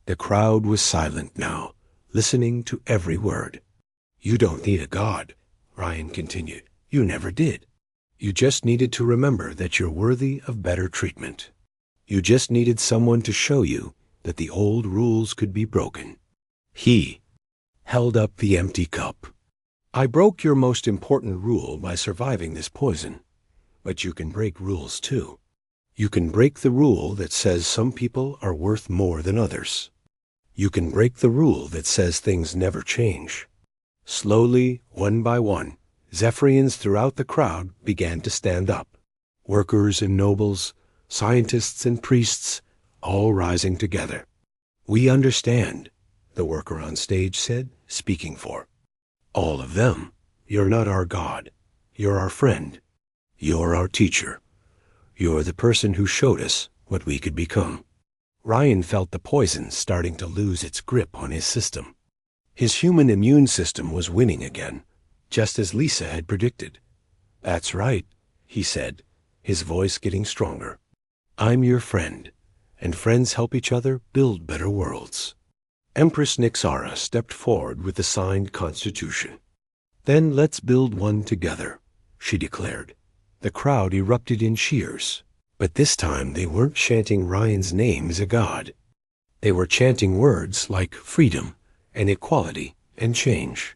The crowd was silent now, listening to every word. "You don't need a god," Ryan continued. "You never did. You just needed to remember that you're worthy of better treatment. You just needed someone to show you that the old rules could be broken." He held up the empty cup. "I broke your most important rule by surviving this poison. But you can break rules too. You can break the rule that says some people are worth more than others. You can break the rule that says things never change." Slowly, one by one, Zephyrians throughout the crowd began to stand up. Workers and nobles, scientists and priests, all rising together. "We understand," the worker on stage said, speaking for all of them. "You're not our god. You're our friend. You're our teacher. You're the person who showed us what we could become." Ryan felt the poison starting to lose its grip on his system. His human immune system was winning again, just as Lisa had predicted. "That's right," he said, his voice getting stronger. "I'm your friend, and friends help each other build better worlds." Empress Nixara stepped forward with the signed constitution. "Then let's build one together," she declared. The crowd erupted in cheers, but this time they weren't chanting Ryan's name as a god. They were chanting words like freedom and equality and change.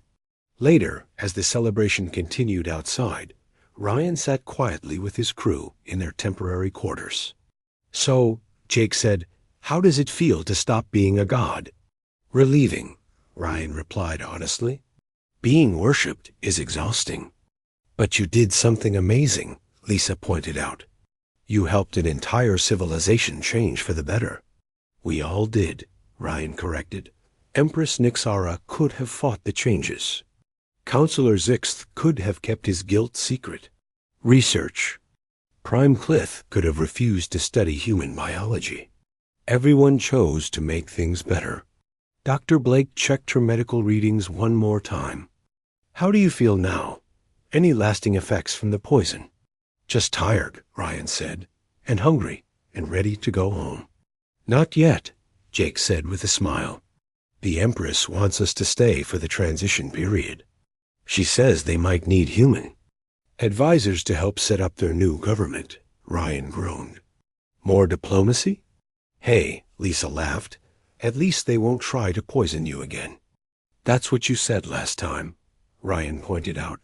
Later, as the celebration continued outside, Ryan sat quietly with his crew in their temporary quarters. "So," Jake said, "how does it feel to stop being a god?" "Relieving," Ryan replied honestly. "Being worshipped is exhausting." "But you did something amazing," Lisa pointed out. "You helped an entire civilization change for the better." "We all did," Ryan corrected. "Empress Nixara could have fought the changes. Counselor Zixth could have kept his guilt secret. Research. Prime Clith could have refused to study human biology. Everyone chose to make things better." Dr. Blake checked her medical readings one more time. "How do you feel now? Any lasting effects from the poison?" "Just tired," Ryan said, "and hungry, and ready to go home." "Not yet," Jake said with a smile. "The Empress wants us to stay for the transition period. She says they might need human advisors to help set up their new government," Ryan groaned. "More diplomacy?" "Hey," Lisa laughed, "at least they won't try to poison you again." "That's what you said last time," Ryan pointed out.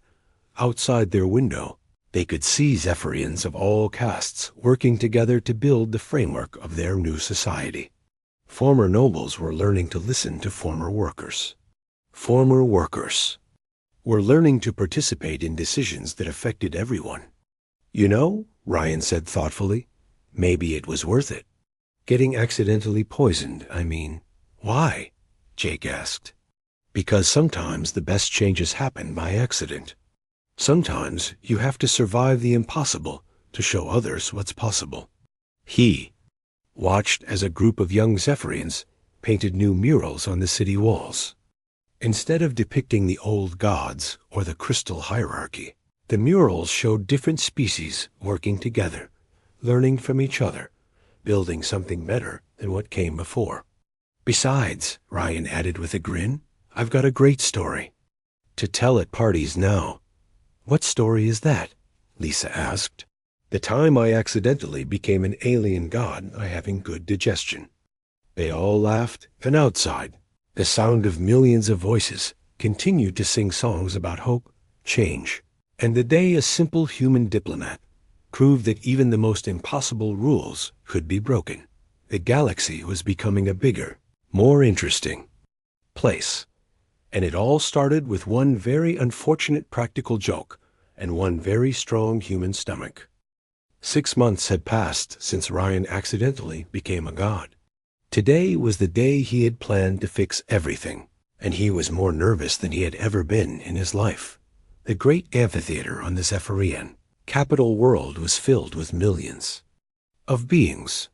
Outside their window, they could see Zephyrians of all castes working together to build the framework of their new society. Former nobles were learning to listen to former workers. Former workers were learning to participate in decisions that affected everyone. "You know," Ryan said thoughtfully, "maybe it was worth it. Getting accidentally poisoned, I mean." "Why?" Jake asked. "Because sometimes the best changes happen by accident. Sometimes you have to survive the impossible to show others what's possible." He watched as a group of young Zephyrians painted new murals on the city walls. Instead of depicting the old gods or the crystal hierarchy, the murals showed different species working together, learning from each other, building something better than what came before. "Besides," Ryan added with a grin, "I've got a great story to tell at parties now." "What story is that?" Lisa asked. "The time I accidentally became an alien god by having good digestion." They all laughed, and outside, the sound of millions of voices continued to sing songs about hope, change, and the day a simple human diplomat proved that even the most impossible rules could be broken. The galaxy was becoming a bigger, more interesting place. And it all started with one very unfortunate practical joke and one very strong human stomach. 6 months had passed since Ryan accidentally became a god. Today was the day he had planned to fix everything, and he was more nervous than he had ever been in his life. The great amphitheater on the Zephyrian capital world was filled with millions of beings.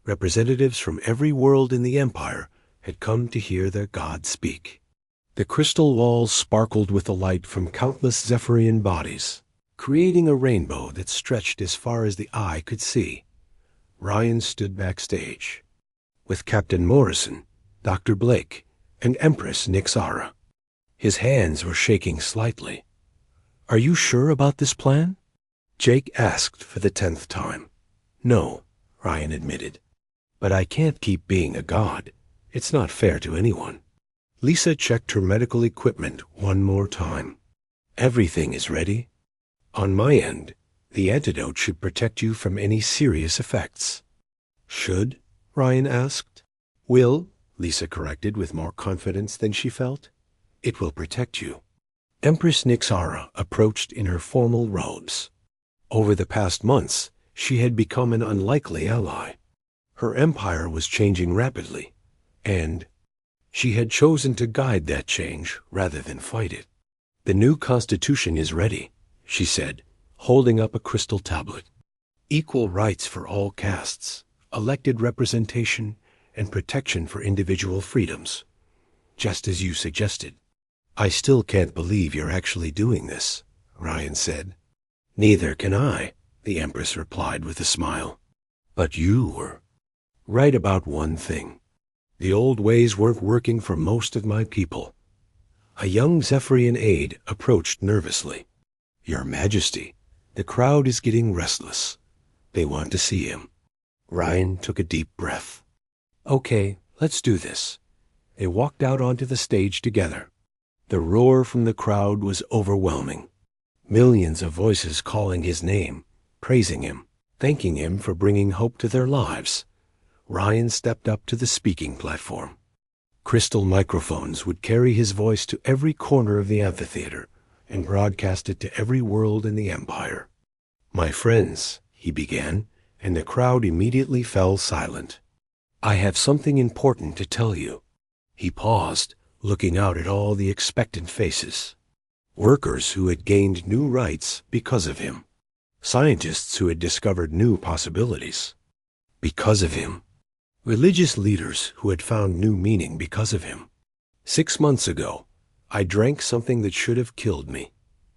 Representatives from every world in the Empire had come to hear their god speak. The crystal walls sparkled with the light from countless Zephyrian bodies, creating a rainbow that stretched as far as the eye could see. Ryan stood backstage with Captain Morrison Dr. Blake, and Empress Nixara. His hands were shaking slightly. "Are you sure about this plan?" Jake asked for the 10th time. "No," Ryan admitted. "But I can't keep being a god. It's not fair to anyone." Lisa checked her medical equipment one more time. "Everything is ready. On my end, the antidote should protect you from any serious effects." "Should?" Ryan asked. "Will," Lisa corrected with more confidence than she felt. "It will protect you." Empress Nixara approached in her formal robes. Over the past months, she had become an unlikely ally. Her empire was changing rapidly, and she had chosen to guide that change rather than fight it. "The new constitution is ready," she said, holding up a crystal tablet. "Equal rights for all castes, elected representation, and protection for individual freedoms, just as you suggested." "I still can't believe you're actually doing this," Ryan said. "Neither can I," the Empress replied with a smile. "But you were right about one thing. The old ways weren't working for most of my people." A young Zephyrian aide approached nervously. "Your Majesty, the crowd is getting restless. They want to see him." Ryan took a deep breath. "Okay, let's do this." They walked out onto the stage together. The roar from the crowd was overwhelming. Millions of voices calling his name, praising him, thanking him for bringing hope to their lives. Ryan stepped up to the speaking platform. Crystal microphones would carry his voice to every corner of the amphitheater and broadcast it to every world in the Empire. "My friends," he began, and the crowd immediately fell silent. "I have something important to tell you." He paused, looking out at all the expectant faces. Workers who had gained new rights because of him. Scientists who had discovered new possibilities because of him. Religious leaders who had found new meaning because of him. 6 months ago, I drank something that should have killed me.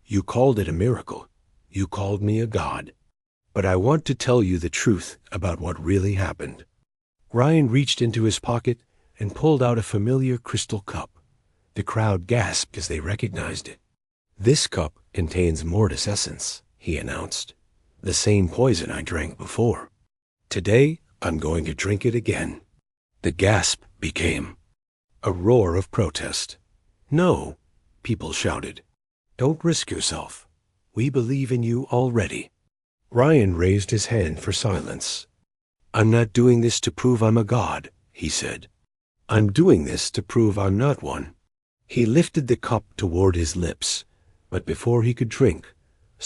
You called it a miracle. You called me a god. But I want to tell you the truth about what really happened. Ryan reached into his pocket and pulled out a familiar crystal cup. The crowd gasped as they recognized it. "This cup contains Mortis essence," he announced. "The same poison I drank before. Today, I'm going to drink it again." The gasp became a roar of protest. "No," people shouted. "Don't risk yourself. We believe in you already." Ryan raised his hand for silence. "I'm not doing this to prove I'm a god," he said. "I'm doing this to prove I'm not one." He lifted the cup toward his lips, but before he could drink,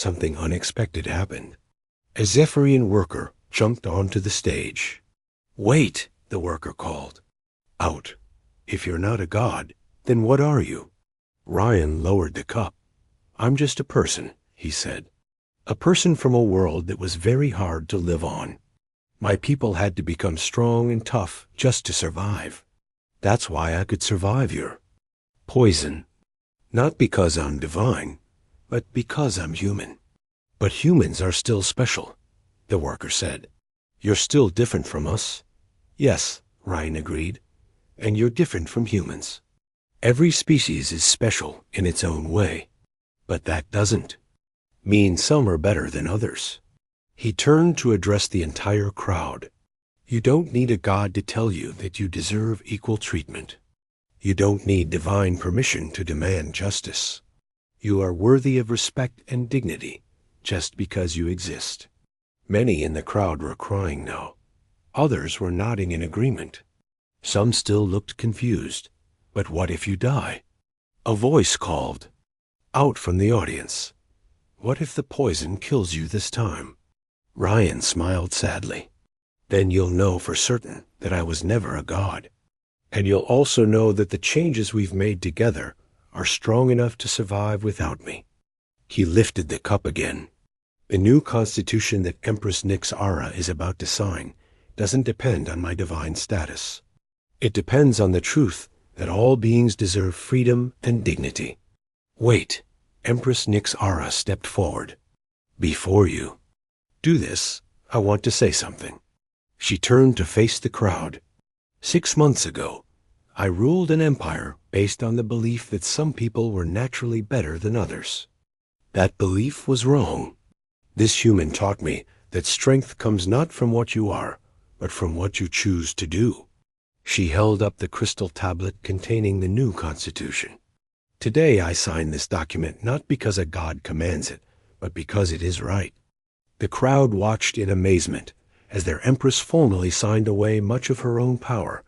something unexpected happened. A Zephyrian worker jumped onto the stage. "Wait," the worker called. "Out. If you're not a god, then what are you?" Ryan lowered the cup. "I'm just a person," he said. "A person from a world that was very hard to live on. My people had to become strong and tough just to survive. That's why I could survive your poison. Not because I'm divine, but because I'm human." "But humans are still special," the worker said. "You're still different from us." "Yes," Ryan agreed, "and you're different from humans. Every species is special in its own way, but that doesn't mean some are better than others." He turned to address the entire crowd. "You don't need a god to tell you that you deserve equal treatment. You don't need divine permission to demand justice. You are worthy of respect and dignity just because you exist." Many in the crowd were crying now. Others were nodding in agreement. Some still looked confused. "But what if you die?" A voice called out from the audience. "What if the poison kills you this time?" Ryan smiled sadly. "Then you'll know for certain that I was never a god. And you'll also know that the changes we've made together are strong enough to survive without me." He lifted the cup again. "The new constitution that Empress Nixara is about to sign doesn't depend on my divine status. It depends on the truth that all beings deserve freedom and dignity." "Wait," Empress Nixara stepped forward. "Before you do this, I want to say something." She turned to face the crowd. 6 months ago, I ruled an empire based on the belief that some people were naturally better than others. That belief was wrong. This human taught me that strength comes not from what you are, but from what you choose to do. She held up the crystal tablet containing the new constitution. Today I sign this document not because a god commands it, but because it is right. The crowd watched in amazement as their empress formally signed away much of her own power,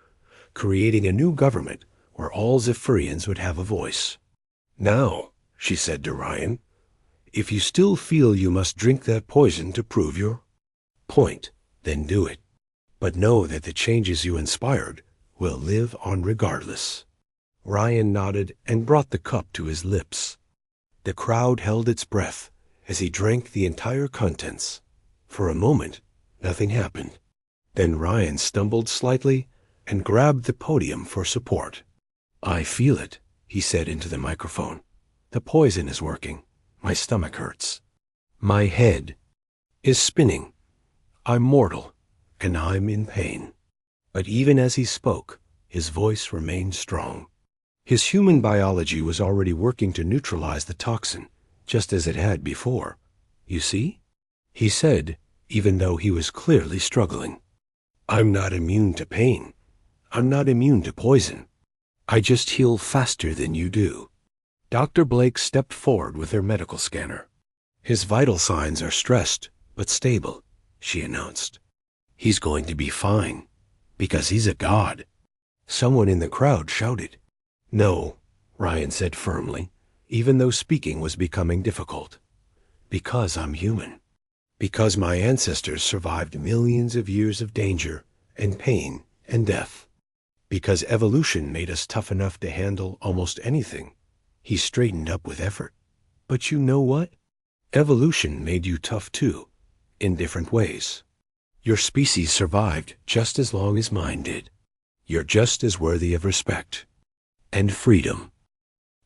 creating a new government where all Zephyrians would have a voice. Now, she said to Ryan, if you still feel you must drink that poison to prove your point, then do it. But know that the changes you inspired will live on regardless. Ryan nodded and brought the cup to his lips. The crowd held its breath as he drank the entire contents. For a moment, nothing happened. Then Ryan stumbled slightly and grabbed the podium for support. I feel it, he said into the microphone. The poison is working. My stomach hurts. My head is spinning. I'm mortal, and I'm in pain. But even as he spoke, his voice remained strong. His human biology was already working to neutralize the toxin, just as it had before. You see? He said, even though he was clearly struggling. I'm not immune to pain. I'm not immune to poison. I just heal faster than you do. Dr. Blake stepped forward with her medical scanner. His vital signs are stressed, but stable, she announced. He's going to be fine, because he's a god. Someone in the crowd shouted. No, Ryan said firmly, even though speaking was becoming difficult. Because I'm human. Because my ancestors survived millions of years of danger and pain and death. Because evolution made us tough enough to handle almost anything. He straightened up with effort. But you know what? Evolution made you tough too, in different ways. Your species survived just as long as mine did. You're just as worthy of respect. And freedom.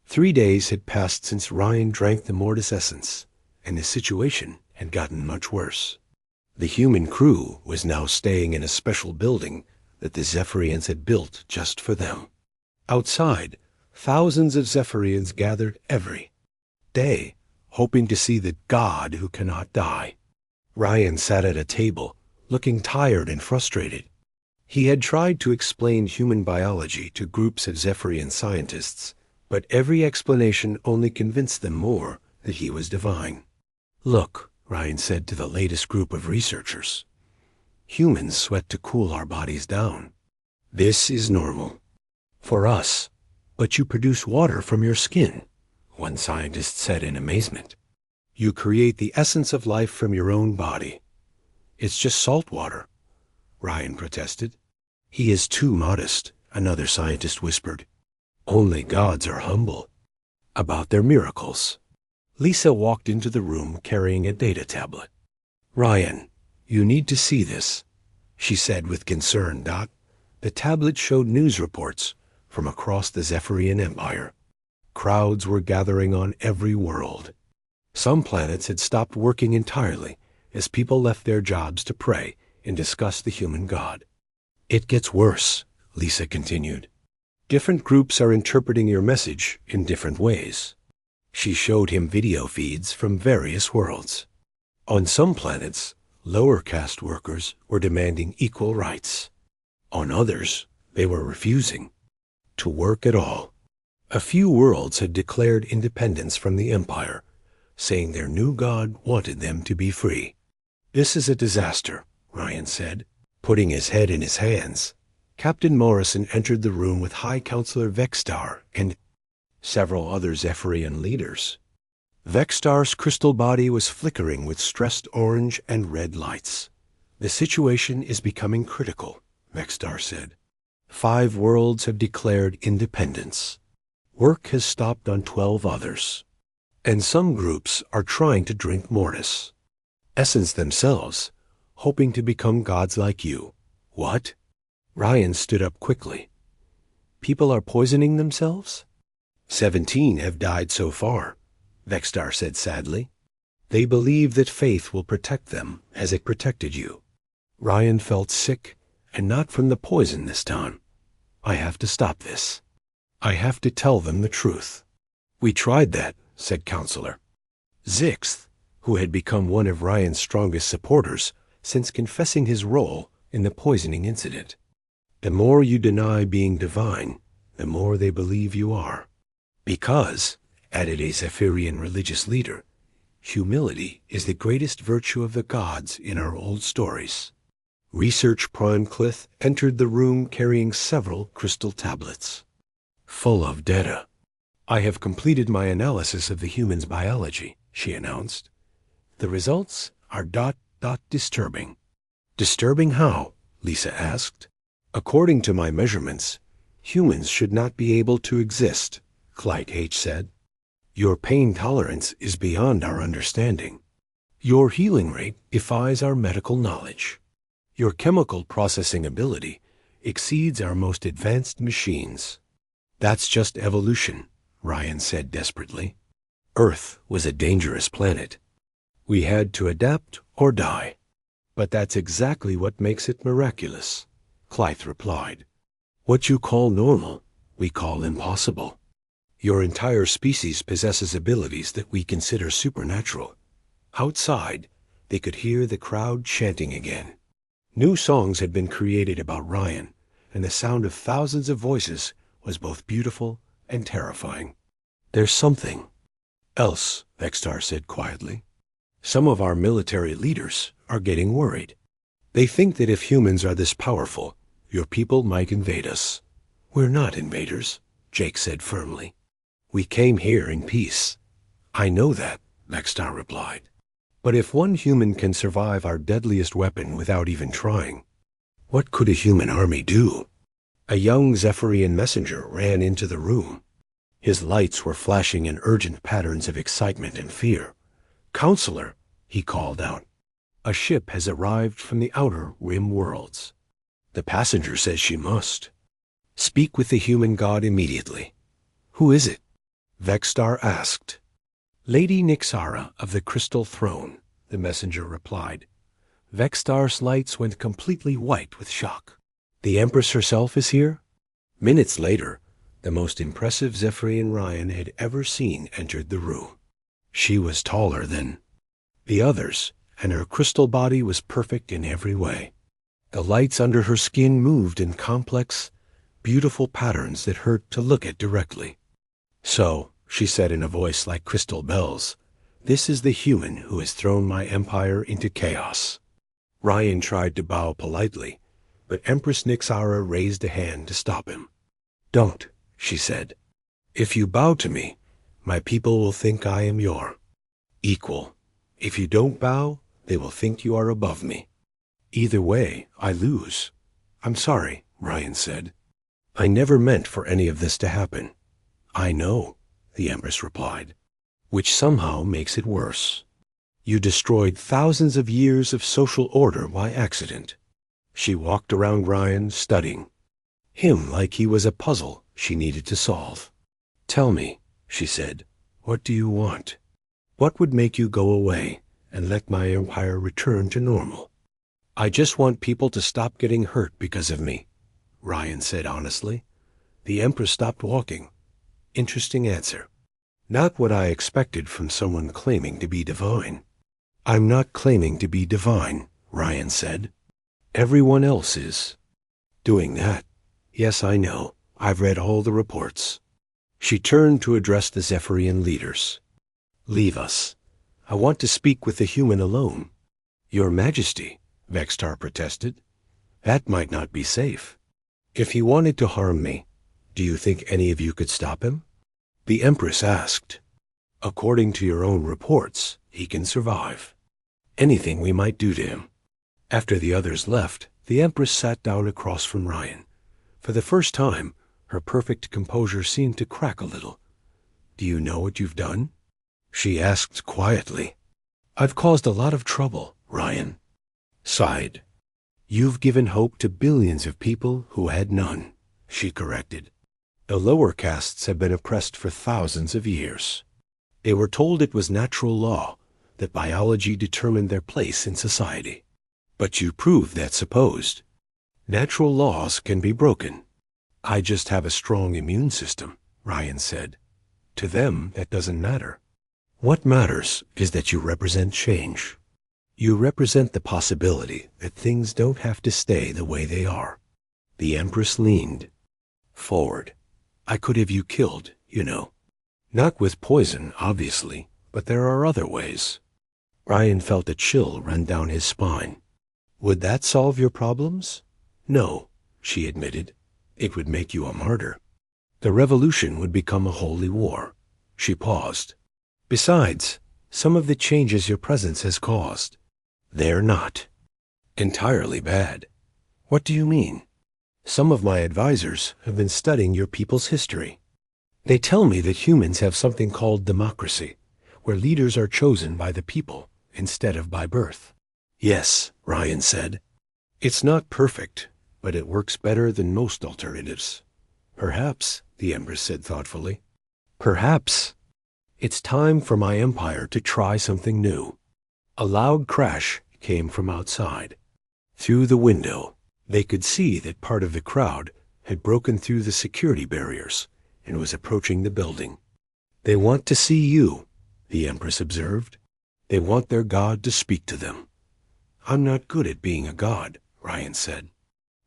3 days had passed since Ryan drank the Mortis essence, and the situation had gotten much worse. The human crew was now staying in a special building that the Zephyrians had built just for them. Outside, thousands of Zephyrians gathered every day, hoping to see the god who cannot die. Ryan sat at a table, looking tired and frustrated. He had tried to explain human biology to groups of Zephyrian scientists, but every explanation only convinced them more that he was divine. Look, Ryan said to the latest group of researchers. Humans sweat to cool our bodies down. This is normal. For us. But you produce water from your skin, one scientist said in amazement. You create the essence of life from your own body. It's just salt water, Ryan protested. He is too modest, another scientist whispered. Only gods are humble about their miracles. Lisa walked into the room carrying a data tablet. Ryan, you need to see this, she said with concern. The tablet showed news reports from across the Zephyrian Empire. Crowds were gathering on every world. Some planets had stopped working entirely as people left their jobs to pray and discuss the human god. It gets worse, Lisa continued. Different groups are interpreting your message in different ways. She showed him video feeds from various worlds. On some planets, lower caste workers were demanding equal rights. On others, they were refusing to work at all. A few worlds had declared independence from the Empire, saying their new god wanted them to be free. This is a disaster, Ryan said, putting his head in his hands. Captain Morrison entered the room with High Counselor Vexstar and several other Zephyrian leaders. Vexstar's crystal body was flickering with stressed orange and red lights. The situation is becoming critical, Vexstar said. 5 worlds have declared independence. Work has stopped on 12 others. And some groups are trying to drink Mortis. Essence themselves, hoping to become gods like you. What? Ryan stood up quickly. People are poisoning themselves? 17 have died so far, Vexstar said sadly. They believe that faith will protect them as it protected you. Ryan felt sick, and not from the poison this time. I have to stop this. I have to tell them the truth. We tried that, said Counselor. Zixth, who had become one of Ryan's strongest supporters since confessing his role in the poisoning incident. The more you deny being divine, the more they believe you are. Because, added a Zephyrian religious leader, humility is the greatest virtue of the gods in our old stories. Research Primeclith entered the room carrying several crystal tablets, full of data. I have completed my analysis of the human's biology, she announced. The results are disturbing. Disturbing how? Lisa asked. According to my measurements, humans should not be able to exist, Clyde H. said. Your pain tolerance is beyond our understanding. Your healing rate defies our medical knowledge. Your chemical processing ability exceeds our most advanced machines. That's just evolution, Ryan said desperately. Earth was a dangerous planet. We had to adapt or die. But that's exactly what makes it miraculous, Clythe replied. What you call normal, we call impossible. Your entire species possesses abilities that we consider supernatural. Outside, they could hear the crowd chanting again. New songs had been created about Ryan, and the sound of thousands of voices was both beautiful and terrifying. There's something else, Vextar said quietly. Some of our military leaders are getting worried. They think that if humans are this powerful, your people might invade us. We're not invaders, Jake said firmly. We came here in peace. I know that, Vextar replied. But if one human can survive our deadliest weapon without even trying, what could a human army do? A young Zephyrian messenger ran into the room. His lights were flashing in urgent patterns of excitement and fear. Counselor, he called out. A ship has arrived from the outer rim worlds. The passenger says she must. Speak with the human god immediately. Who is it? Vextar asked. Lady Nixara of the Crystal Throne, the messenger replied. Vextar's lights went completely white with shock. The Empress herself is here? Minutes later, the most impressive Zephyrian Ryan had ever seen entered the room. She was taller than the others, and her crystal body was perfect in every way. The lights under her skin moved in complex, beautiful patterns that hurt to look at directly. So, she said in a voice like crystal bells, this is the human who has thrown my empire into chaos. Ryan tried to bow politely, but Empress Nixara raised a hand to stop him. Don't, she said. If you bow to me, my people will think I am your equal. If you don't bow, they will think you are above me. Either way, I lose. I'm sorry, Ryan said. I never meant for any of this to happen. I know, the Empress replied, which somehow makes it worse. You destroyed thousands of years of social order by accident. She walked around Ryan, studying him like he was a puzzle she needed to solve. Tell me, she said, what do you want? What would make you go away and let my empire return to normal? I just want people to stop getting hurt because of me, Ryan said honestly. The Empress stopped walking. Interesting answer. Not what I expected from someone claiming to be divine. I'm not claiming to be divine, Ryan said. Everyone else is doing that. Yes, I know. I've read all the reports. She turned to address the Zephyrian leaders. Leave us. I want to speak with the human alone. Your Majesty, Vextar protested. That might not be safe. If he wanted to harm me, do you think any of you could stop him? The Empress asked. According to your own reports, he can survive. Anything we might do to him. After the others left, the Empress sat down across from Ryan. For the first time, her perfect composure seemed to crack a little. Do you know what you've done? She asked quietly. I've caused a lot of trouble, Ryan sighed. You've given hope to billions of people who had none, she corrected. The lower castes have been oppressed for thousands of years. They were told it was natural law, that biology determined their place in society. But you proved that supposed. Natural laws can be broken. I just have a strong immune system, Ryan said. To them, that doesn't matter. What matters is that you represent change. You represent the possibility that things don't have to stay the way they are. The Empress leaned forward. I could have you killed, you know. Not with poison, obviously, but there are other ways. Ryan felt a chill run down his spine. Would that solve your problems? No, she admitted. It would make you a martyr. The revolution would become a holy war. She paused. Besides, some of the changes your presence has caused, they're not entirely bad. What do you mean? Some of my advisors have been studying your people's history. They tell me that humans have something called democracy, where leaders are chosen by the people instead of by birth. Yes, Ryan said. It's not perfect, but it works better than most alternatives. Perhaps, the Empress said thoughtfully. Perhaps. It's time for my empire to try something new. A loud crash came from outside. Through the window, they could see that part of the crowd had broken through the security barriers and was approaching the building. They want to see you, the Empress observed. They want their god to speak to them. I'm not good at being a god, Ryan said.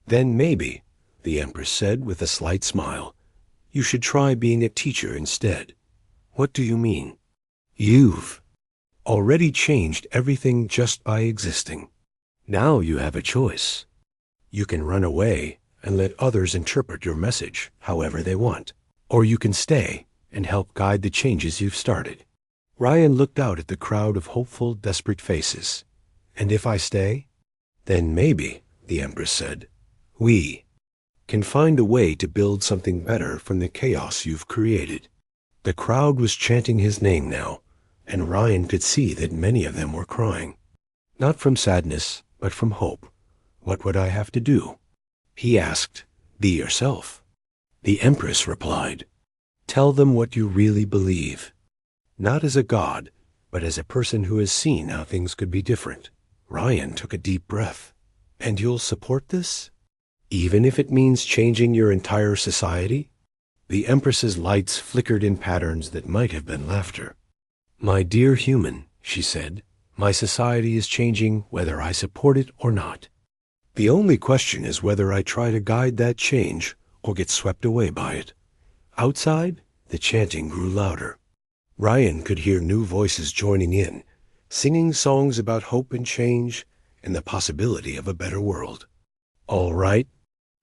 Then maybe, the Empress said with a slight smile, you should try being a teacher instead. What do you mean? You've already changed everything just by existing. Now you have a choice. You can run away and let others interpret your message however they want, or you can stay and help guide the changes you've started. Ryan looked out at the crowd of hopeful, desperate faces. And if I stay? Then maybe, the Empress said, we can find a way to build something better from the chaos you've created. The crowd was chanting his name now, and Ryan could see that many of them were crying. Not from sadness, but from hope. What would I have to do? He asked. Be yourself. The Empress replied. Tell them what you really believe. Not as a god, but as a person who has seen how things could be different. Ryan took a deep breath. And you'll support this? Even if it means changing your entire society? The Empress's lights flickered in patterns that might have been laughter. My dear human, she said, my society is changing whether I support it or not. The only question is whether I try to guide that change or get swept away by it. Outside, the chanting grew louder. Ryan could hear new voices joining in, singing songs about hope and change and the possibility of a better world. All right,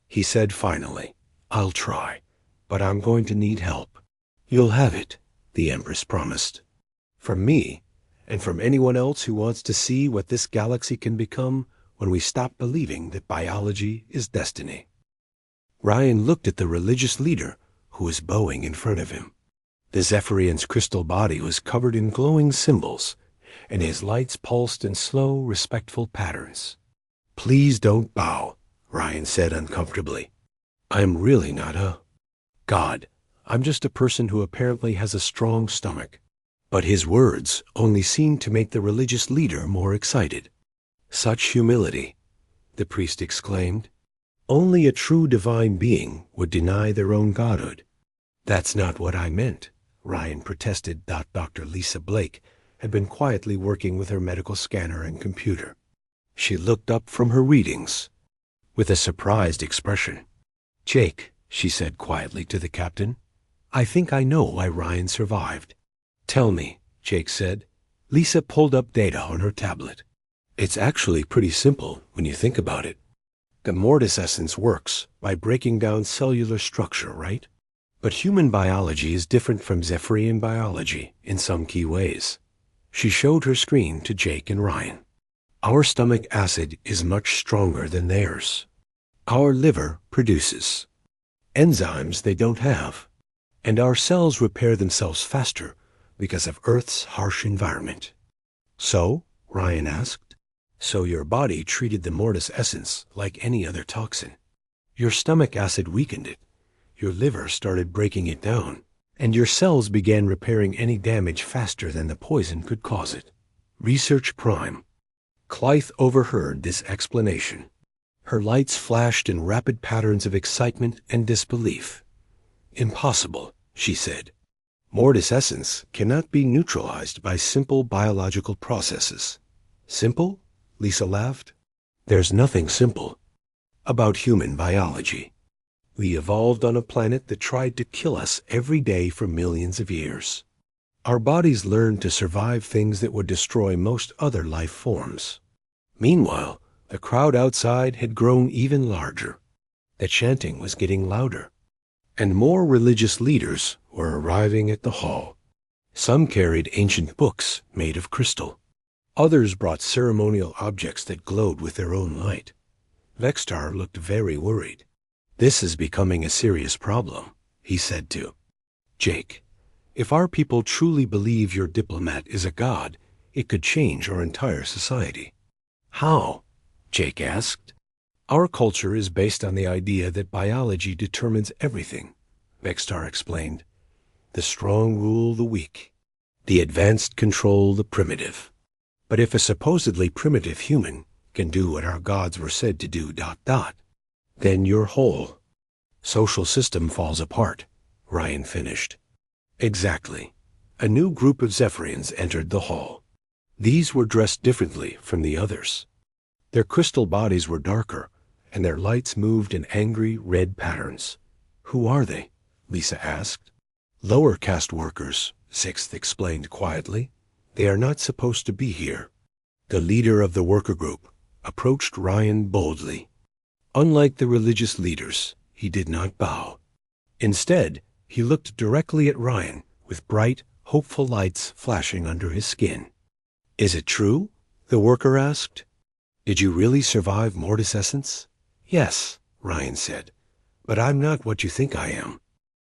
he said finally, I'll try. But I'm going to need help. You'll have it, the Empress promised. From me, and from anyone else who wants to see what this galaxy can become when we stop believing that biology is destiny. Ryan looked at the religious leader who was bowing in front of him. The Zephyrian's crystal body was covered in glowing symbols, and his lights pulsed in slow, respectful patterns. Please don't bow, Ryan said uncomfortably. I'm really not a god. I'm just a person who apparently has a strong stomach. But his words only seemed to make the religious leader more excited. Such humility, the priest exclaimed. Only a true divine being would deny their own godhood. That's not what I meant, Ryan protested. Dr. Lisa Blake had been quietly working with her medical scanner and computer. She looked up from her readings with a surprised expression. Jake, she said quietly to the captain, I think I know why Ryan survived. Tell me, Jake said. Lisa pulled up data on her tablet. It's actually pretty simple when you think about it. The mortis essence works by breaking down cellular structure, right? But human biology is different from Zephyrian biology in some key ways. She showed her screen to Jake and Ryan. Our stomach acid is much stronger than theirs. Our liver produces enzymes they don't have, and our cells repair themselves faster because of Earth's harsh environment. So, Ryan asked, so your body treated the mortis essence like any other toxin. Your stomach acid weakened it, your liver started breaking it down, and your cells began repairing any damage faster than the poison could cause it. Research Prime. Clythe overheard this explanation. Her lights flashed in rapid patterns of excitement and disbelief. "Impossible," she said. "Mortis essence cannot be neutralized by simple biological processes." "Simple?" Lisa laughed. "There's nothing simple about human biology. We evolved on a planet that tried to kill us every day for millions of years. Our bodies learned to survive things that would destroy most other life forms. Meanwhile, the crowd outside had grown even larger. The chanting was getting louder, and more religious leaders were arriving at the hall. Some carried ancient books made of crystal. Others brought ceremonial objects that glowed with their own light. Vextar looked very worried. "This is becoming a serious problem," he said to Jake. "If our people truly believe your diplomat is a god, it could change our entire society." "How?" Jake asked. "Our culture is based on the idea that biology determines everything," Vextar explained. "The strong rule the weak. The advanced control the primitive. But if a supposedly primitive human can do what our gods were said to do ... then your whole social system falls apart," Ryan finished. "Exactly." A new group of Zephyrians entered the hall. These were dressed differently from the others. Their crystal bodies were darker, and their lights moved in angry red patterns. "Who are they?" Lisa asked. "Lower caste workers," Sixth explained quietly. "They are not supposed to be here." The leader of the worker group approached Ryan boldly. Unlike the religious leaders, he did not bow. Instead, he looked directly at Ryan with bright, hopeful lights flashing under his skin. "Is it true?" the worker asked. "Did you really survive Mortis essence?" "Yes," Ryan said, "but I'm not what you think I am."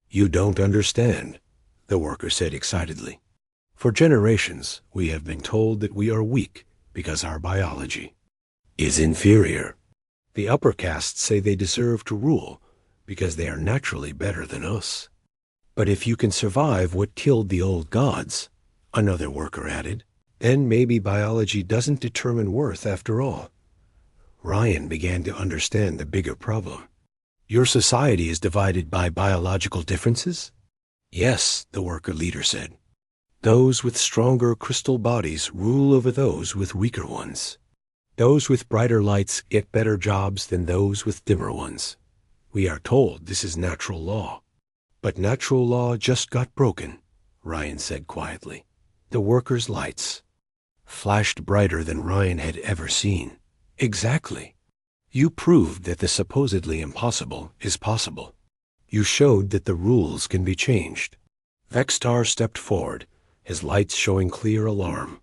"You don't understand," the worker said excitedly. "For generations, we have been told that we are weak because our biology is inferior. The upper castes say they deserve to rule because they are naturally better than us." "But if you can survive what killed the old gods," another worker added, "then maybe biology doesn't determine worth after all." Ryan began to understand the bigger problem. "Your society is divided by biological differences?" "Yes," the worker leader said. "Those with stronger crystal bodies rule over those with weaker ones. Those with brighter lights get better jobs than those with dimmer ones. We are told this is natural law. But natural law just got broken," Ryan said quietly. The workers' lights flashed brighter than Ryan had ever seen. "Exactly. You proved that the supposedly impossible is possible. You showed that the rules can be changed." Vextar stepped forward, his lights showing clear alarm.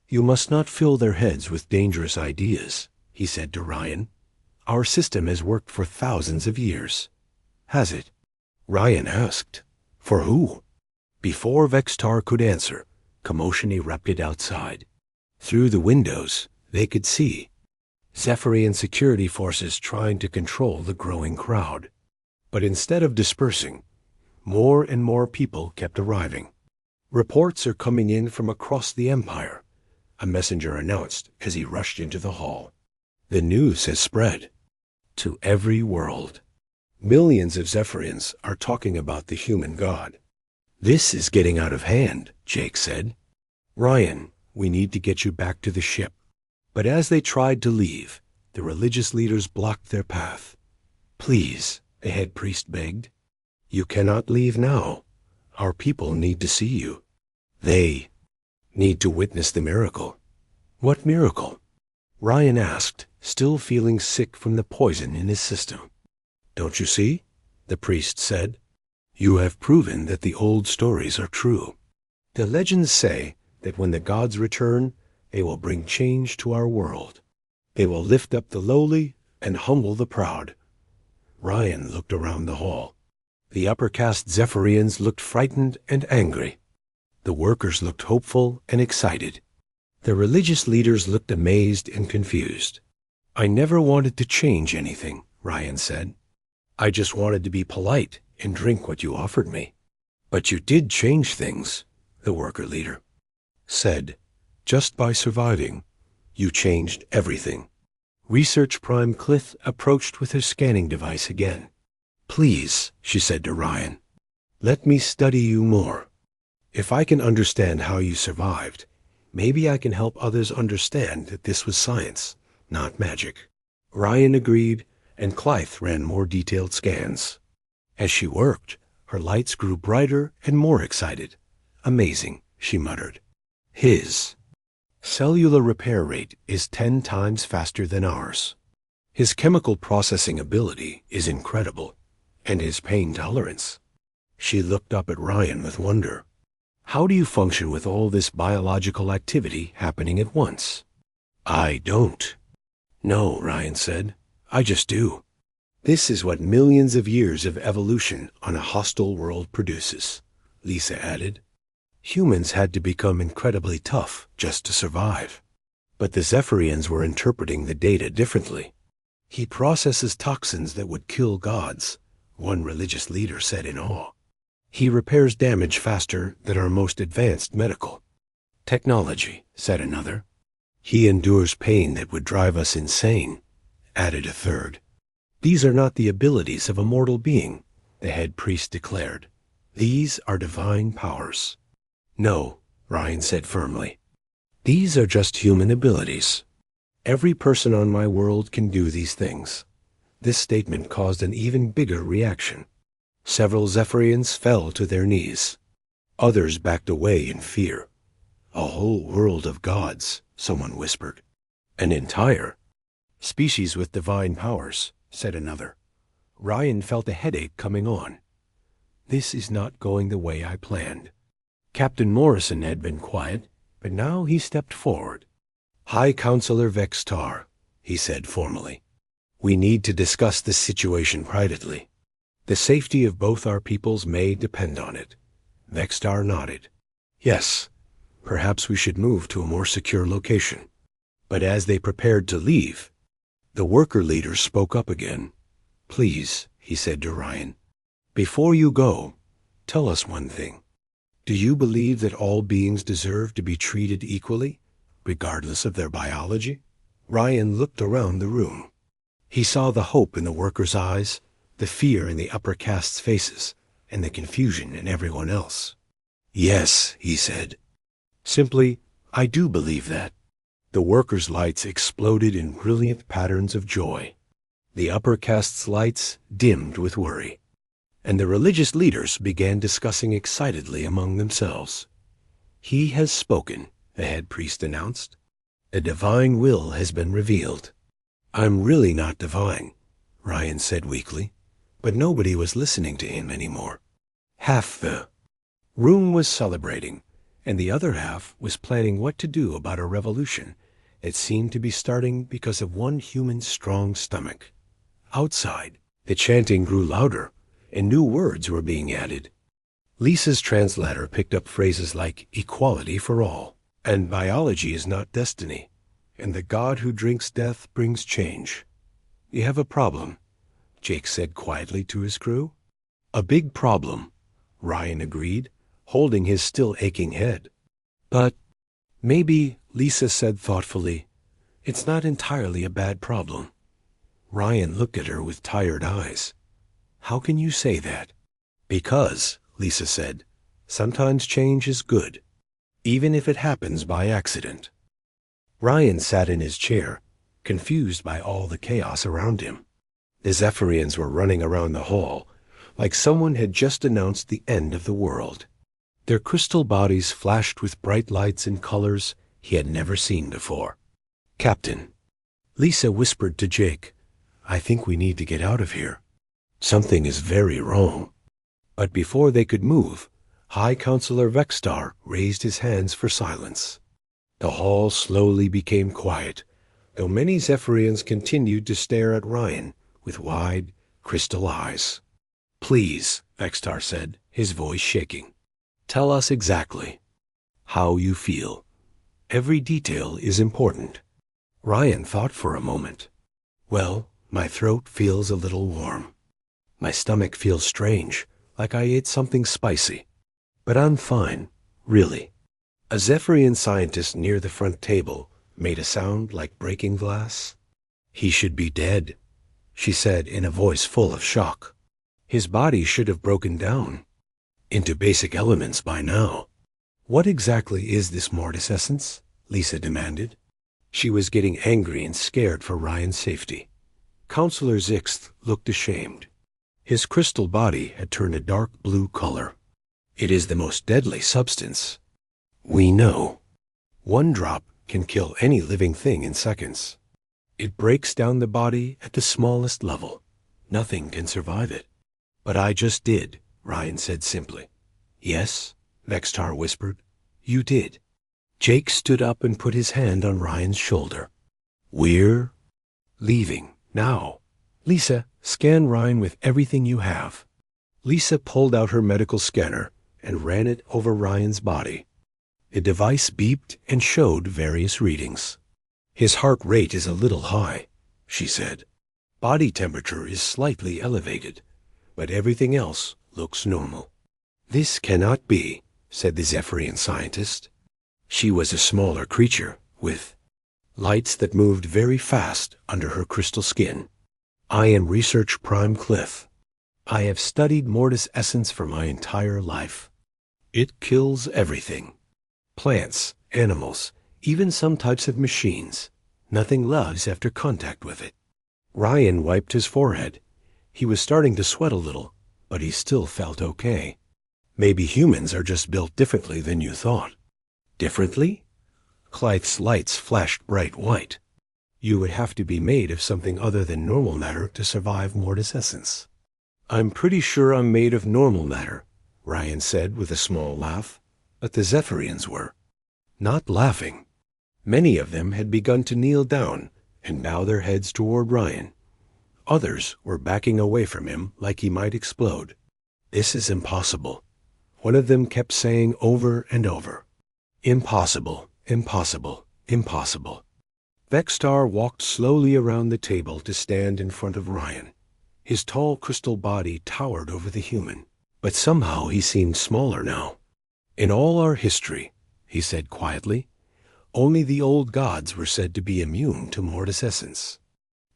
"You must not fill their heads with dangerous ideas," he said to Ryan. "Our system has worked for thousands of years." "Has it?" Ryan asked. "For who?" Before Vextar could answer, commotion erupted outside. Through the windows, they could see Zephyrian security forces trying to control the growing crowd. But instead of dispersing, more and more people kept arriving. "Reports are coming in from across the Empire," a messenger announced as he rushed into the hall. "The news has spread to every world. Millions of Zephyrians are talking about the human god." "This is getting out of hand," Jake said. "Ryan, we need to get you back to the ship." But as they tried to leave, the religious leaders blocked their path. "Please," the head priest begged. "You cannot leave now. Our people need to see you. They need to witness the miracle." "What miracle?" Ryan asked, still feeling sick from the poison in his system. "Don't you see?" the priest said. "You have proven that the old stories are true. The legends say that when the gods return, they will bring change to our world. They will lift up the lowly and humble the proud." Ryan looked around the hall. The upper caste Zephyrians looked frightened and angry. The workers looked hopeful and excited. The religious leaders looked amazed and confused. "I never wanted to change anything," Ryan said. "I just wanted to be polite and drink what you offered me." "But you did change things," the worker leader said. "Just by surviving, you changed everything." Research Prime Clith approached with her scanning device again. "Please," she said to Ryan, "let me study you more. If I can understand how you survived, maybe I can help others understand that this was science, not magic." Ryan agreed, and Clith ran more detailed scans. As she worked, her lights grew brighter and more excited. "Amazing," she muttered. "His cellular repair rate is 10 times faster than ours. His chemical processing ability is incredible, and his pain tolerance." She looked up at Ryan with wonder. "How do you function with all this biological activity happening at once?" "I don't." "No," Ryan said. "I just do. This is what millions of years of evolution on a hostile world produces," Lisa added. "Humans had to become incredibly tough just to survive. But the Zephyrians were interpreting the data differently. He processes toxins that would kill gods," one religious leader said in awe. "He repairs damage faster than our most advanced medical technology," said another. "He endures pain that would drive us insane," added a third. "These are not the abilities of a mortal being," the head priest declared. "These are divine powers." "No," Ryan said firmly. "These are just human abilities. Every person on my world can do these things." This statement caused an even bigger reaction. Several Zephyrians fell to their knees. Others backed away in fear. "A whole world of gods," someone whispered. "An entire species with divine powers," said another. Ryan felt a headache coming on. "This is not going the way I planned." Captain Morrison had been quiet, but now he stepped forward. "High Counselor Vextar," he said formally, "we need to discuss this situation privately. The safety of both our peoples may depend on it." Vextar nodded. "Yes, perhaps we should move to a more secure location." But as they prepared to leave, the worker leader spoke up again. "Please," he said to Ryan, "before you go, tell us one thing. Do you believe that all beings deserve to be treated equally, regardless of their biology?" Ryan looked around the room. He saw the hope in the workers' eyes, the fear in the upper caste's faces, and the confusion in everyone else. "Yes," he said. "Simply, I do believe that." The workers' lights exploded in brilliant patterns of joy. The upper caste's lights dimmed with worry. And the religious leaders began discussing excitedly among themselves. "He has spoken," the head priest announced. "A divine will has been revealed." "I'm really not divine," Ryan said weakly, but nobody was listening to him anymore. Half the room was celebrating, and the other half was planning what to do about a revolution that seemed to be starting because of one human's strong stomach. Outside, the chanting grew louder, and new words were being added. Lisa's translator picked up phrases like "equality for all," and "biology is not destiny," and "the god who drinks death brings change." "You have a problem," Jake said quietly to his crew. "A big problem," Ryan agreed, holding his still aching head. "But maybe," Lisa said thoughtfully, "it's not entirely a bad problem." Ryan looked at her with tired eyes. "How can you say that?" "Because," Lisa said, "sometimes change is good, even if it happens by accident." Ryan sat in his chair, confused by all the chaos around him. The Zephyrians were running around the hall, like someone had just announced the end of the world. Their crystal bodies flashed with bright lights and colors he had never seen before. "Captain," Lisa whispered to Jake, "I think we need to get out of here. Something is very wrong." But before they could move, High Counselor Vextar raised his hands for silence. The hall slowly became quiet, though many Zephyrians continued to stare at Ryan with wide, crystal eyes. "Please," Vextar said, his voice shaking, "tell us exactly how you feel. Every detail is important." Ryan thought for a moment. "Well, my throat feels a little warm. My stomach feels strange, like I ate something spicy. But I'm fine, really." A Zephyrian scientist near the front table made a sound like breaking glass. He should be dead, she said in a voice full of shock. His body should have broken down into basic elements by now. What exactly is this mortis essence? Lisa demanded. She was getting angry and scared for Ryan's safety. Counselor Zixth looked ashamed. His crystal body had turned a dark blue color. It is the most deadly substance we know. One drop can kill any living thing in seconds. It breaks down the body at the smallest level. Nothing can survive it. But I just did, Ryan said simply. Yes, Vextar whispered. You did. Jake stood up and put his hand on Ryan's shoulder. We're leaving now. Lisa, scan Ryan with everything you have. Lisa pulled out her medical scanner and ran it over Ryan's body. The device beeped and showed various readings. His heart rate is a little high, she said. Body temperature is slightly elevated, but everything else looks normal. This cannot be, said the Zephyrian scientist. She was a smaller creature, with lights that moved very fast under her crystal skin. I am Research Prime Cliff. I have studied mortis essence for my entire life. It kills everything. Plants, animals, even some types of machines. Nothing lives after contact with it. Ryan wiped his forehead. He was starting to sweat a little, but he still felt okay. Maybe humans are just built differently than you thought. Differently? Clythe's lights flashed bright white. You would have to be made of something other than normal matter to survive mortis essence. I'm pretty sure I'm made of normal matter, Ryan said with a small laugh. But the Zephyrians were not laughing. Many of them had begun to kneel down and bow their heads toward Ryan. Others were backing away from him like he might explode. This is impossible. One of them kept saying over and over, impossible, impossible, impossible. Vextar walked slowly around the table to stand in front of Ryan. His tall crystal body towered over the human, but somehow he seemed smaller now. In all our history, he said quietly, only the old gods were said to be immune to mortis essence.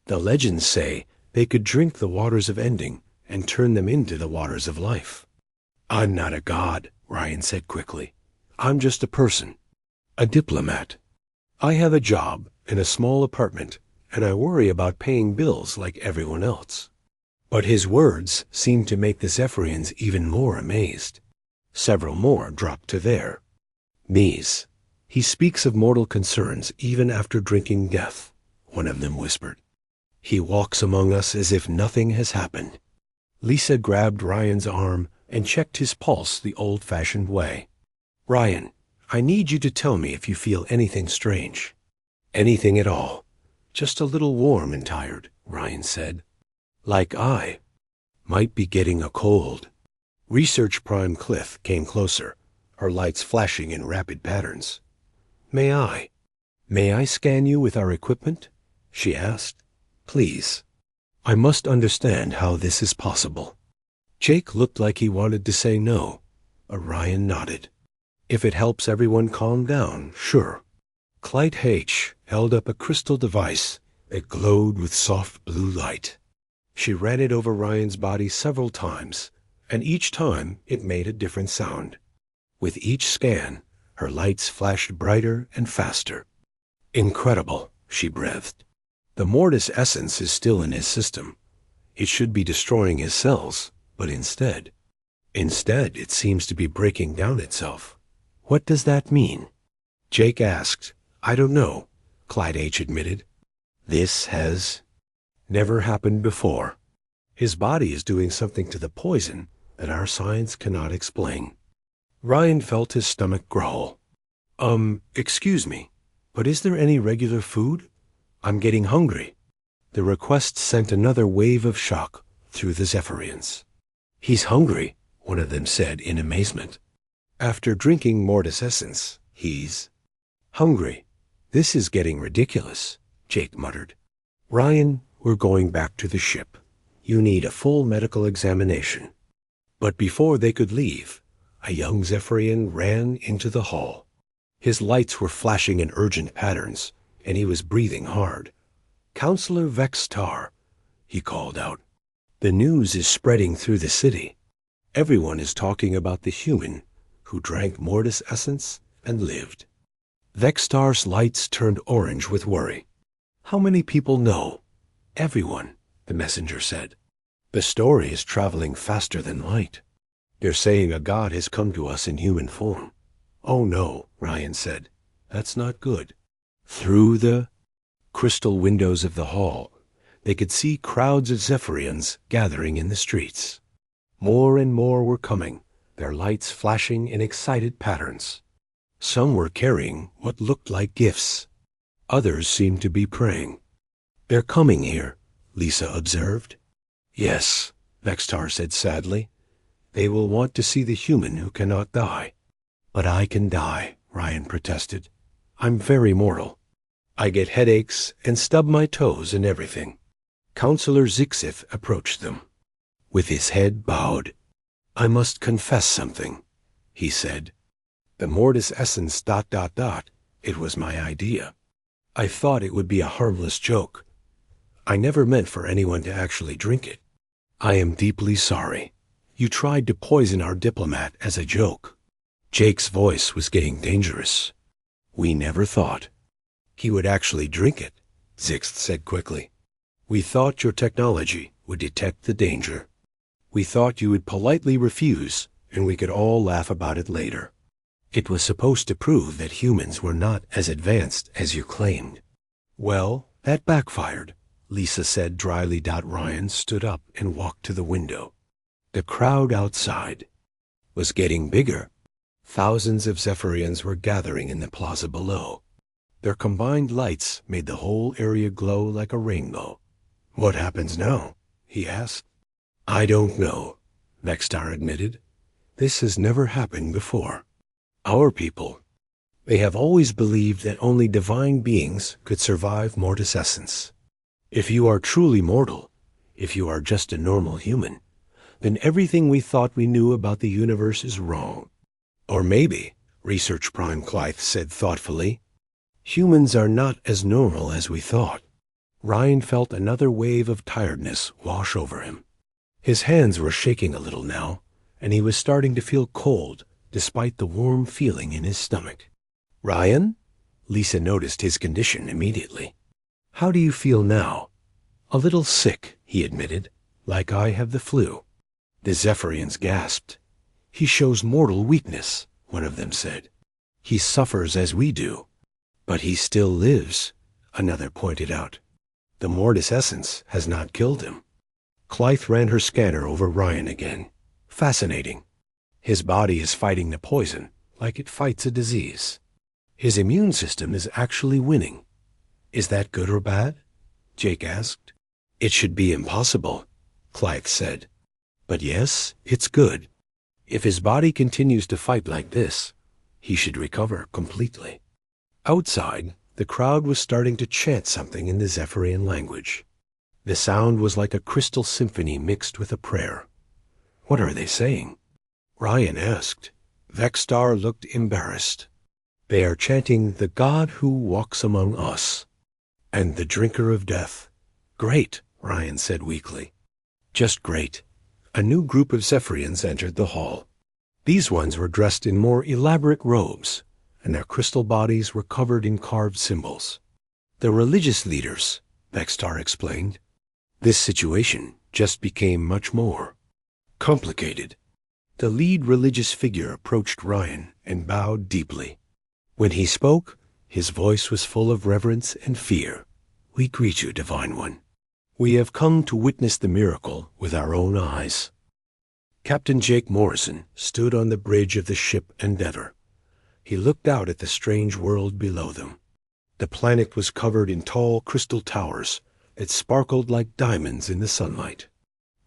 The legends say they could drink the waters of ending and turn them into the waters of life. I'm not a god, Ryan said quickly. I'm just a person, a diplomat. I have a job in a small apartment, and I worry about paying bills like everyone else. But his words seemed to make the Zephyrians even more amazed. Several more dropped to their knees. He speaks of mortal concerns even after drinking death, one of them whispered. He walks among us as if nothing has happened. Lisa grabbed Ryan's arm and checked his pulse the old-fashioned way. Ryan, I need you to tell me if you feel anything strange. Anything at all. Just a little warm and tired, Ryan said. Like I might be getting a cold. Research Prime Cliff came closer, her lights flashing in rapid patterns. May I scan you with our equipment? She asked. Please. I must understand how this is possible. Jake looked like he wanted to say no. Ryan nodded. If it helps everyone calm down, sure. Clyde H. held up a crystal device that glowed with soft blue light. She ran it over Ryan's body several times, and each time it made a different sound. With each scan, her lights flashed brighter and faster. Incredible, she breathed. The mortis essence is still in his system. It should be destroying his cells, but instead it seems to be breaking down itself. What does that mean? Jake asked. I don't know, Clyde H. admitted. This has never happened before. His body is doing something to the poison that our science cannot explain. Ryan felt his stomach growl. Excuse me, but is there any regular food? I'm getting hungry. The request sent another wave of shock through the Zephyrians. He's hungry, one of them said in amazement. After drinking mortis essence, he's hungry. This is getting ridiculous, Jake muttered. Ryan, we're going back to the ship. You need a full medical examination. But before they could leave, a young Zephyrian ran into the hall. His lights were flashing in urgent patterns, and he was breathing hard. Counselor Vextar, he called out. The news is spreading through the city. Everyone is talking about the human who drank Mortis essence and lived. Vextar's lights turned orange with worry. How many people know? Everyone, the messenger said. The story is traveling faster than light. They're saying a god has come to us in human form. Oh no, Ryan said. That's not good. Through the crystal windows of the hall, they could see crowds of Zephyrians gathering in the streets. More and more were coming, their lights flashing in excited patterns. Some were carrying what looked like gifts. Others seemed to be praying. They're coming here, Lisa observed. Yes, Vextar said sadly. They will want to see the human who cannot die. But I can die, Ryan protested. I'm very mortal. I get headaches and stub my toes and everything. Counselor Zixif approached them. With his head bowed. I must confess something, he said. The Mortis essence ... It was my idea. I thought it would be a harmless joke. I never meant for anyone to actually drink it. I am deeply sorry. You tried to poison our diplomat as a joke. Jake's voice was getting dangerous. We never thought. He would actually drink it, Zixt said quickly. We thought your technology would detect the danger. We thought you would politely refuse, and we could all laugh about it later. It was supposed to prove that humans were not as advanced as you claimed. Well, that backfired, Lisa said dryly. Ryan stood up and walked to the window. The crowd outside was getting bigger. Thousands of Zephyrians were gathering in the plaza below. Their combined lights made the whole area glow like a rainbow. What happens now? He asked. I don't know, Vextar admitted. This has never happened before. Our people, they have always believed that only divine beings could survive Mortis essence. If you are truly mortal, if you are just a normal human, then everything we thought we knew about the universe is wrong. Or maybe, Research Prime Clythe said thoughtfully, humans are not as normal as we thought. Ryan felt another wave of tiredness wash over him. His hands were shaking a little now, and he was starting to feel cold despite the warm feeling in his stomach. Ryan? Lisa noticed his condition immediately. How do you feel now? A little sick, he admitted, like I have the flu. The Zephyrians gasped. He shows mortal weakness, one of them said. He suffers as we do. But he still lives, another pointed out. The Mortis essence has not killed him. Clythe ran her scanner over Ryan again. Fascinating. His body is fighting the poison like it fights a disease. His immune system is actually winning. Is that good or bad? Jake asked. It should be impossible, Clythe said. But yes, it's good. If his body continues to fight like this, he should recover completely. Outside, the crowd was starting to chant something in the Zephyrian language. The sound was like a crystal symphony mixed with a prayer. What are they saying? Ryan asked. Vextar looked embarrassed. They are chanting the God who walks among us and the drinker of death. Great, Ryan said weakly. Just great. A new group of Zephyrians entered the hall. These ones were dressed in more elaborate robes, and their crystal bodies were covered in carved symbols. The religious leaders, Vextar explained. This situation just became much more complicated. The lead religious figure approached Ryan and bowed deeply. When he spoke, his voice was full of reverence and fear. We greet you, Divine One. We have come to witness the miracle with our own eyes. Captain Jake Morrison stood on the bridge of the ship Endeavor. He looked out at the strange world below them. The planet was covered in tall crystal towers that sparkled like diamonds in the sunlight.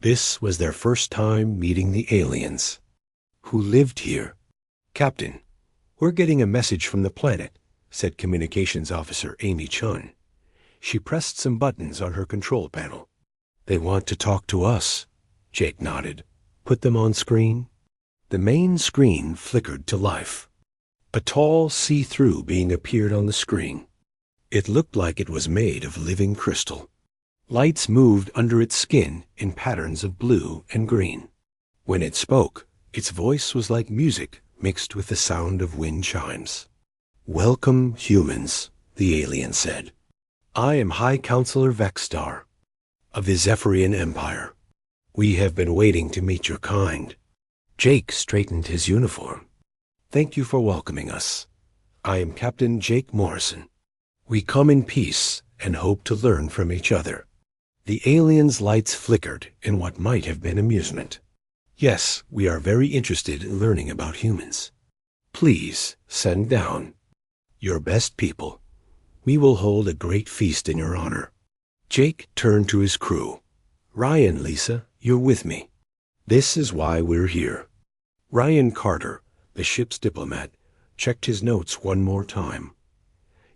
This was their first time meeting the aliens who lived here. Captain, we're getting a message from the planet, said Communications Officer Amy Chun. She pressed some buttons on her control panel. They want to talk to us, Jake nodded. Put them on screen. The main screen flickered to life. A tall see-through being appeared on the screen. It looked like it was made of living crystal. Lights moved under its skin in patterns of blue and green. When it spoke, its voice was like music mixed with the sound of wind chimes. "Welcome, humans," the alien said. "I am High Counselor Vexstar of the Zephyrian Empire. We have been waiting to meet your kind." Jake straightened his uniform. "Thank you for welcoming us. I am Captain Jake Morrison. We come in peace and hope to learn from each other." The alien's lights flickered in what might have been amusement. "Yes, we are very interested in learning about humans. Please send down your best people. We will hold a great feast in your honor." Jake turned to his crew. "Ryan, Lisa, you're with me. This is why we're here." Ryan Carter, the ship's diplomat, checked his notes one more time.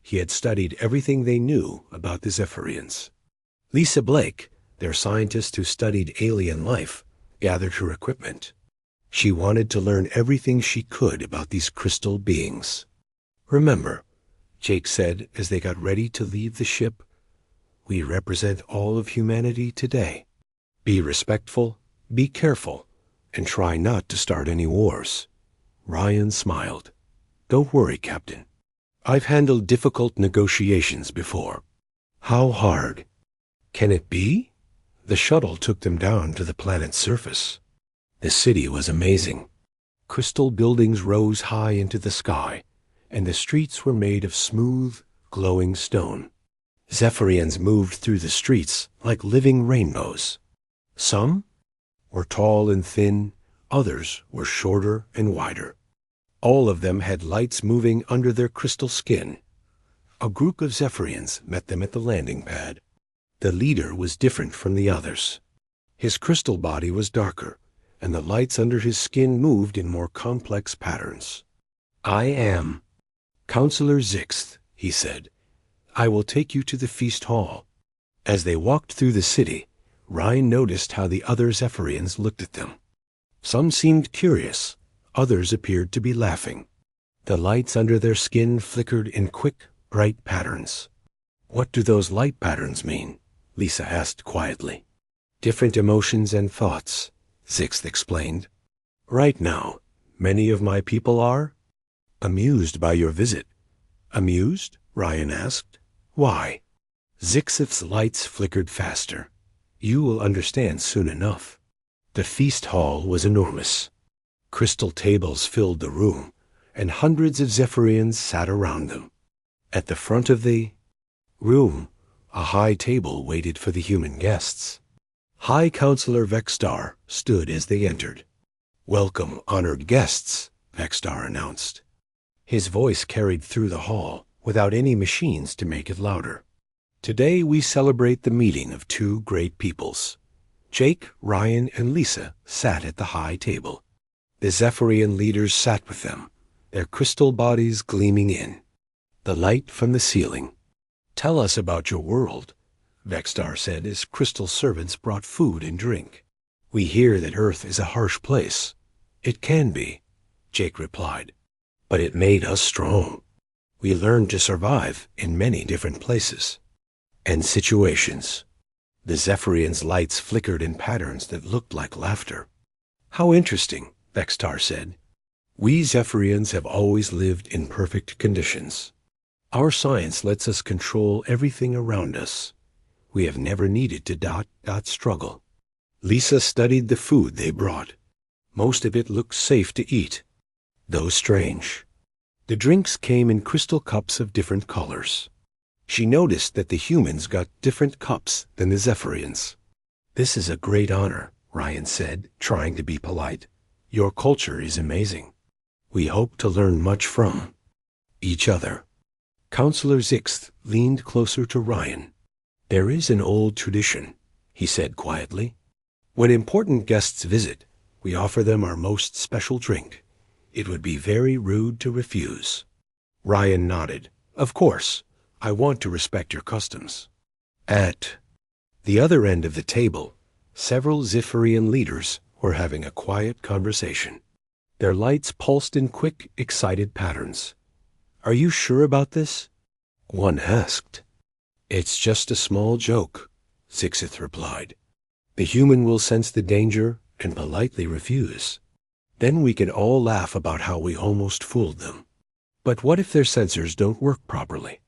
He had studied everything they knew about the Zephyrians. Lisa Blake, their scientist who studied alien life, gathered her equipment. She wanted to learn everything she could about these crystal beings. "Remember," Jake said as they got ready to leave the ship, "we represent all of humanity today. Be respectful, be careful, and try not to start any wars." Ryan smiled. "Don't worry, Captain. I've handled difficult negotiations before." "How hard can it be?" The shuttle took them down to the planet's surface. The city was amazing. Crystal buildings rose high into the sky, and the streets were made of smooth, glowing stone. Zephyrians moved through the streets like living rainbows. Some were tall and thin, others were shorter and wider. All of them had lights moving under their crystal skin. A group of Zephyrians met them at the landing pad. The leader was different from the others. His crystal body was darker, and the lights under his skin moved in more complex patterns. "I am Counselor Zixth," he said. "I will take you to the feast hall." As they walked through the city, Ryan noticed how the other Zephyrians looked at them. Some seemed curious, others appeared to be laughing. The lights under their skin flickered in quick, bright patterns. "What do those light patterns mean?" Lisa asked quietly. "Different emotions and thoughts," Zixth explained. "Right now, many of my people are amused by your visit." "Amused?" Ryan asked. "Why?" Zixith's lights flickered faster. "You will understand soon enough." The feast hall was enormous. Crystal tables filled the room, and hundreds of Zephyrians sat around them. At the front of the room, a high table waited for the human guests. High Counselor Vexstar stood as they entered. "Welcome, honored guests," Vexstar announced. His voice carried through the hall without any machines to make it louder. "Today we celebrate the meeting of two great peoples." Jake, Ryan, and Lisa sat at the high table. The Zephyrian leaders sat with them, their crystal bodies gleaming in the light from the ceiling. "Tell us about your world," Vexstar said as crystal servants brought food and drink. "We hear that Earth is a harsh place." "It can be," Jake replied, "but it made us strong. We learned to survive in many different places and situations." The Zephyrians' lights flickered in patterns that looked like laughter. "How interesting," Vexstar said. "We Zephyrians have always lived in perfect conditions. Our science lets us control everything around us. We have never needed to struggle." Lisa studied the food they brought. Most of it looked safe to eat, though strange. The drinks came in crystal cups of different colors. She noticed that the humans got different cups than the Zephyrians. "This is a great honor," Ryan said, trying to be polite. "Your culture is amazing. We hope to learn much from each other." Counselor Zixth leaned closer to Ryan. "There is an old tradition," he said quietly. "When important guests visit, we offer them our most special drink. It would be very rude to refuse." Ryan nodded. "Of course. I want to respect your customs." At the other end of the table, several Zephyrian leaders were having a quiet conversation. Their lights pulsed in quick, excited patterns. "Are you sure about this?" One asked. "It's just a small joke," Zixith replied. "The human will sense the danger and politely refuse. Then we can all laugh about how we almost fooled them." "But what if their sensors don't work properly?"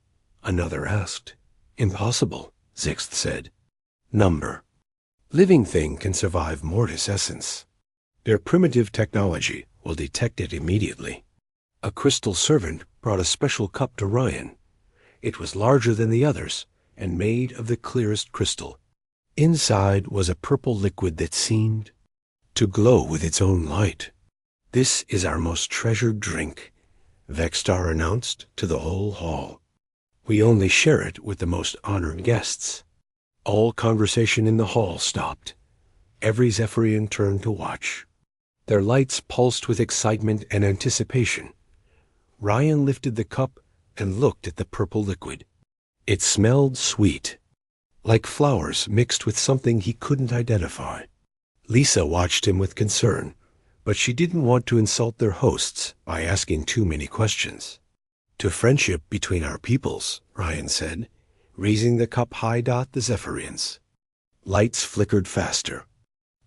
another asked. "Impossible," Zixth said. Number. Living thing can survive mortis essence. Their primitive technology will detect it immediately. A crystal servant brought a special cup to Ryan. It was larger than the others and made of the clearest crystal. Inside was a purple liquid that seemed to glow with its own light. "This is our most treasured drink," Vexstar announced to the whole hall. "We only share it with the most honored guests." All conversation in the hall stopped. Every Zephyrian turned to watch. Their lights pulsed with excitement and anticipation. Ryan lifted the cup and looked at the purple liquid. It smelled sweet, like flowers mixed with something he couldn't identify. Lisa watched him with concern, but she didn't want to insult their hosts by asking too many questions. "To friendship between our peoples," Ryan said, raising the cup high. The Zephyrians. Lights flickered faster.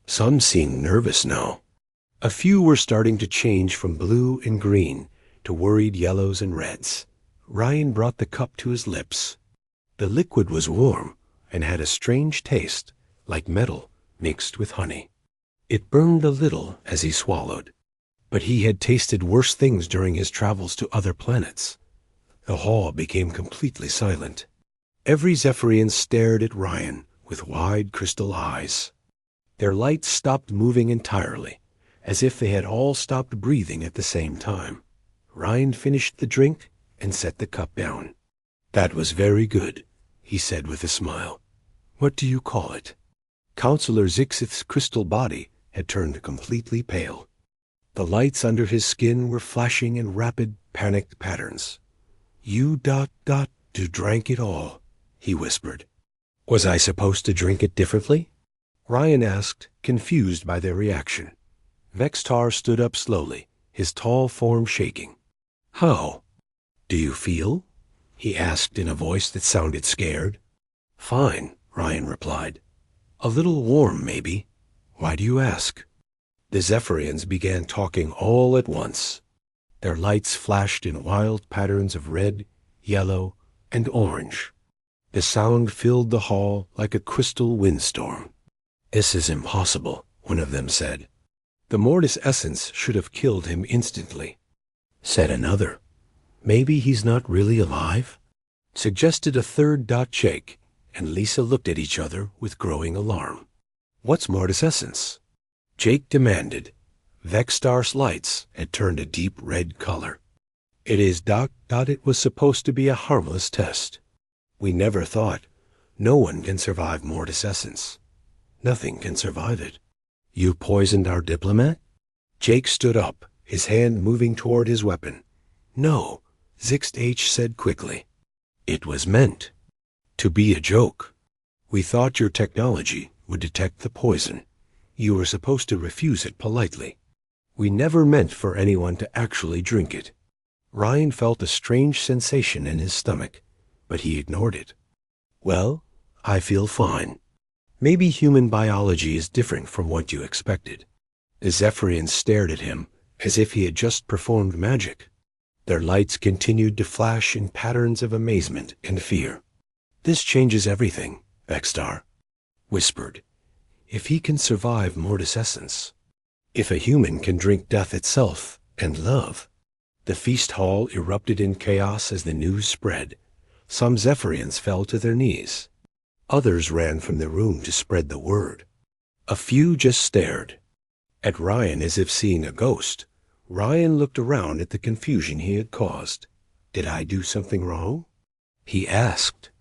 Some seemed nervous now. A few were starting to change from blue and green to worried yellows and reds. Ryan brought the cup to his lips. The liquid was warm and had a strange taste, like metal mixed with honey. It burned a little as he swallowed, but he had tasted worse things during his travels to other planets. The hall became completely silent. Every Zephyrian stared at Ryan with wide crystal eyes. Their lights stopped moving entirely, as if they had all stopped breathing at the same time. Ryan finished the drink and set the cup down. "That was very good," he said with a smile. "What do you call it?" Counselor Zixith's crystal body had turned completely pale. The lights under his skin were flashing in rapid, panicked patterns. "You drank it all," he whispered. "Was I supposed to drink it differently?" Ryan asked, confused by their reaction. Vexstar stood up slowly, his tall form shaking. "How? Do you feel?" he asked in a voice that sounded scared. "Fine," Ryan replied. "A little warm, maybe. Why do you ask?" The Zephyrians began talking all at once. Their lights flashed in wild patterns of red, yellow, and orange. The sound filled the hall like a crystal windstorm. "This is impossible," one of them said. "The mortis essence should have killed him instantly," said another. "Maybe he's not really alive?" suggested a third. Jake and Lisa looked at each other with growing alarm. "What's mortis essence?" Jake demanded. Vexstar's lights had turned a deep red color. "It is. It was supposed to be a harmless test. We never thought. No one can survive mortis essence. Nothing can survive it." "You poisoned our diplomat?" Jake stood up, his hand moving toward his weapon. "No," Zixth said quickly. "It was meant to be a joke. We thought your technology would detect the poison. You were supposed to refuse it politely. We never meant for anyone to actually drink it." Ryan felt a strange sensation in his stomach, but he ignored it. "Well, I feel fine. Maybe human biology is different from what you expected." The Zephyrians stared at him as if he had just performed magic. Their lights continued to flash in patterns of amazement and fear. "This changes everything," Vexstar whispered. "If he can survive mortis essence, if a human can drink death itself and love." The feast hall erupted in chaos as the news spread. Some Zephyrians fell to their knees. Others ran from the room to spread the word. A few just stared at Ryan as if seeing a ghost. Ryan looked around at the confusion he had caused. "Did I do something wrong?" he asked.